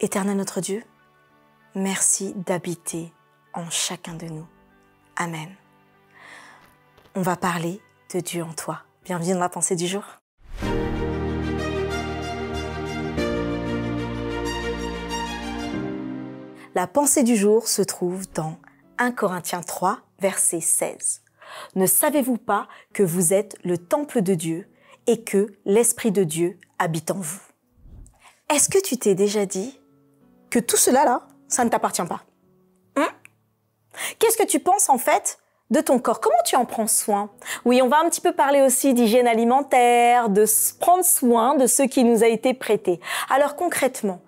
Éternel notre Dieu, merci d'habiter en chacun de nous. Amen. On va parler de Dieu en toi. Bienvenue dans la pensée du jour. La pensée du jour se trouve dans 1 Corinthiens 3, verset 16. Ne savez-vous pas que vous êtes le temple de Dieu et que l'Esprit de Dieu habite en vous? Est-ce que tu t'es déjà dit que tout cela là, ça ne t'appartient pas? Qu'est-ce que tu penses en fait de ton corps? Comment tu en prends soin? Oui, on va un petit peu parler aussi d'hygiène alimentaire, de prendre soin de ce qui nous a été prêté. Alors concrètement,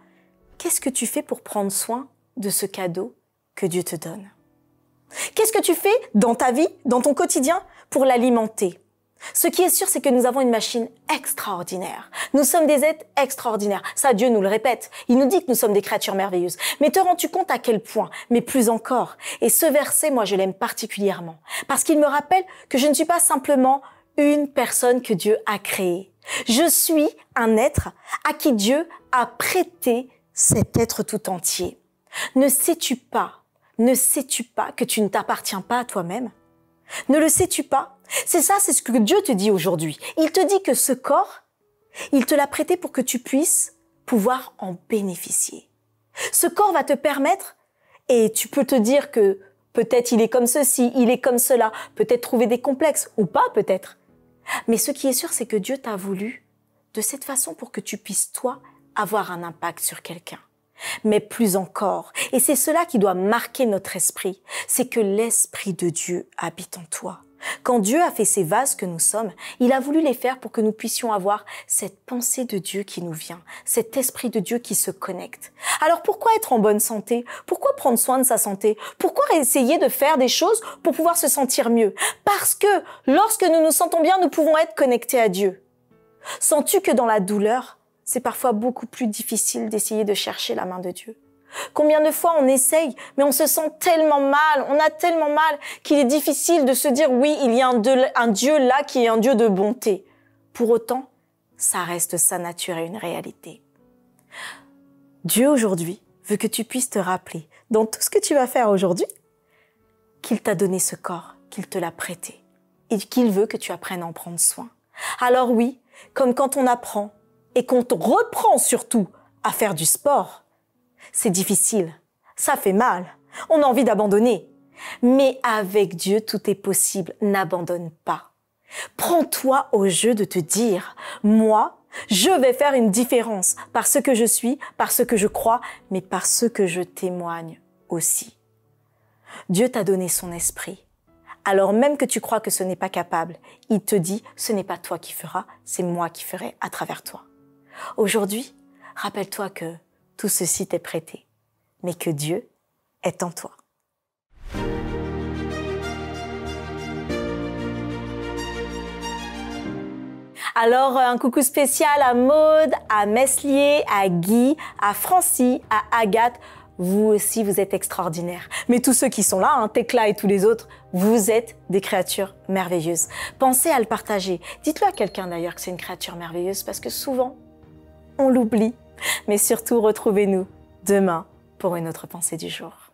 qu'est-ce que tu fais pour prendre soin de ce cadeau que Dieu te donne? Qu'est-ce que tu fais dans ta vie, dans ton quotidien, pour l'alimenter? Ce qui est sûr, c'est que nous avons une machine extraordinaire. Nous sommes des êtres extraordinaires. Ça, Dieu nous le répète. Il nous dit que nous sommes des créatures merveilleuses. Mais te rends-tu compte à quel point? Mais plus encore. Et ce verset, moi, je l'aime particulièrement. Parce qu'il me rappelle que je ne suis pas simplement une personne que Dieu a créée. Je suis un être à qui Dieu a prêté cet être tout entier. Ne sais-tu pas que tu ne t'appartiens pas à toi-même? Ne le sais-tu pas? C'est ça, c'est ce que Dieu te dit aujourd'hui. Il te dit que ce corps, il te l'a prêté pour que tu puisses pouvoir en bénéficier. Ce corps va te permettre, et tu peux te dire que peut-être il est comme ceci, il est comme cela, peut-être trouver des complexes, ou pas peut-être. Mais ce qui est sûr, c'est que Dieu t'a voulu de cette façon pour que tu puisses, toi, avoir un impact sur quelqu'un. Mais plus encore, et c'est cela qui doit marquer notre esprit, c'est que l'Esprit de Dieu habite en toi. Quand Dieu a fait ces vases que nous sommes, il a voulu les faire pour que nous puissions avoir cette pensée de Dieu qui nous vient, cet Esprit de Dieu qui se connecte. Alors pourquoi être en bonne santé? Pourquoi prendre soin de sa santé? Pourquoi essayer de faire des choses pour pouvoir se sentir mieux? Parce que lorsque nous nous sentons bien, nous pouvons être connectés à Dieu. Sens-tu que dans la douleur, c'est parfois beaucoup plus difficile d'essayer de chercher la main de Dieu? Combien de fois on essaye, mais on se sent tellement mal, on a tellement mal qu'il est difficile de se dire oui, il y a un Dieu là qui est un Dieu de bonté. Pour autant, ça reste sa nature et une réalité. Dieu aujourd'hui veut que tu puisses te rappeler, dans tout ce que tu vas faire aujourd'hui, qu'il t'a donné ce corps, qu'il te l'a prêté et qu'il veut que tu apprennes à en prendre soin. Alors oui, comme quand on apprend et qu'on reprend surtout à faire du sport, c'est difficile, ça fait mal, on a envie d'abandonner. Mais avec Dieu, tout est possible, n'abandonne pas. Prends-toi au jeu de te dire, moi, je vais faire une différence par ce que je suis, par ce que je crois, mais par ce que je témoigne aussi. Dieu t'a donné son esprit. Alors même que tu crois que ce n'est pas capable, il te dit, ce n'est pas toi qui feras, c'est moi qui ferai à travers toi. Aujourd'hui, rappelle-toi que tout ceci t'est prêté, mais que Dieu est en toi. Alors, un coucou spécial à Maude, à Meslier, à Guy, à Francie, à Agathe. Vous aussi, vous êtes extraordinaires. Mais tous ceux qui sont là, Tekla et tous les autres, vous êtes des créatures merveilleuses. Pensez à le partager. Dites-le à quelqu'un d'ailleurs que c'est une créature merveilleuse parce que souvent, on l'oublie. Mais surtout, retrouvez-nous demain pour une autre pensée du jour.